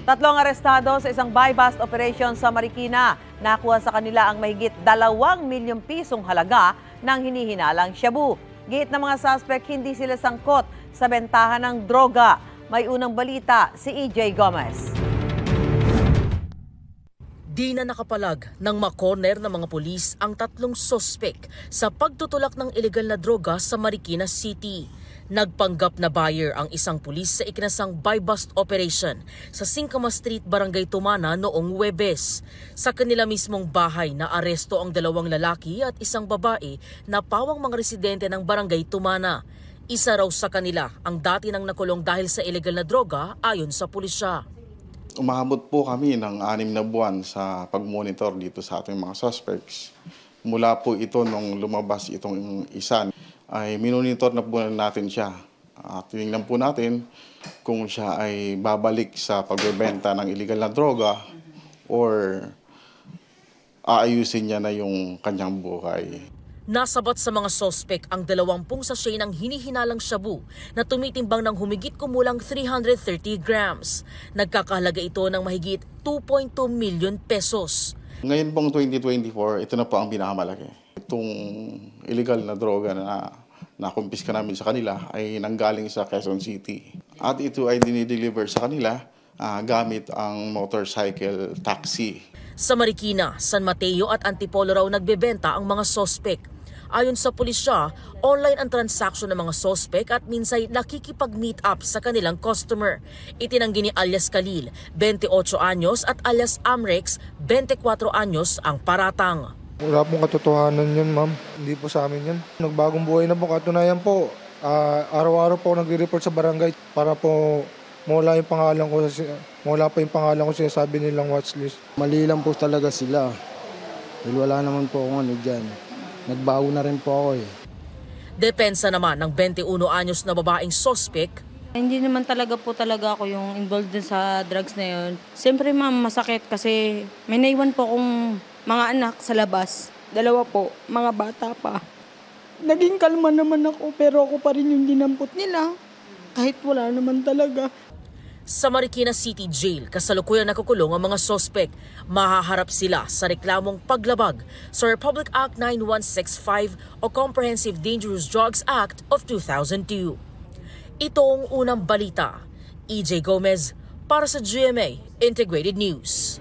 Tatlong arestado sa isang buy-bust operation sa Marikina. Nakuha sa kanila ang mahigit 2 milyong pisong halaga ng hinihinalang shabu. Giit ng mga suspect, hindi sila sangkot sa bentahan ng droga. May unang balita si EJ Gomez. Di na nakapalag ng makorner ng mga pulis ang tatlong sospek sa pagtutulak ng ilegal na droga sa Marikina City. Nagpanggap na buyer ang isang pulis sa ikinasang buy-bust operation sa Singcama Street, Barangay Tumana noong Huwebes. Sa kanila mismong bahay na aresto ang 2 lalaki at isang babae na pawang mga residente ng Barangay Tumana. Isa raw sa kanila ang dati nang nakulong dahil sa ilegal na droga ayon sa pulisya. Umabot po kami ng 6 na buwan sa pag-monitor dito sa ating mga suspects. Mula po ito nung lumabas itong isa, ay minonitor na po natin siya. Tinignan po natin kung siya ay babalik sa pagbebenta ng illegal na droga or aayusin niya na yung kanyang buhay. Nasabat sa mga sospek ang 20 sachet ng hinihinalang shabu na tumitimbang ng humigit kumulang 330 grams. Nagkakahalaga ito ng mahigit 2.2 milyon pesos. Ngayon pong 2024, ito na po ang pinakamalaki. Itong illegal na droga na nakumpiska namin sa kanila ay nanggaling sa Quezon City. At ito ay dinideliver sa kanila gamit ang motorcycle taxi. Sa Marikina, San Mateo at Antipolo raw nagbebenta ang mga sospek. Ayon sa pulisya, online ang transaksyon ng mga sospek at minsay nakikipag-meet up sa kanilang customer. Itinanggi ni alias Khalil, 28 anyos at alias Amrex, 24 anyos ang paratang. Wala pong katotohanan yun, ma'am. Hindi po sa amin yun. Nagbagong buhay na po, katunayan po. Araw-araw po nagre-report sa barangay para po mawala yung pangalan ko, sinasabi nilang watchlist. Mali lang po talaga sila. Dahil wala naman po akong ano dyan. Nagbago na rin po ako eh. Depensa naman ng 21 anyos na babaeng sospek. Hindi naman talaga ako yung involved din sa drugs na yun. Siyempre ma'am, masakit kasi may naiwan po akong mga anak sa labas. 2 po, mga bata pa. Naging kalma naman ako pero ako pa rin yung dinampot nila. Kahit wala naman talaga. Sa Marikina City Jail, kasalukuyang nakukulong ang mga sospek. Mahaharap sila sa reklamong paglabag sa Republic Act 9165 o Comprehensive Dangerous Drugs Act of 2002. Ito ang unang balita. EJ Gomez para sa GMA Integrated News.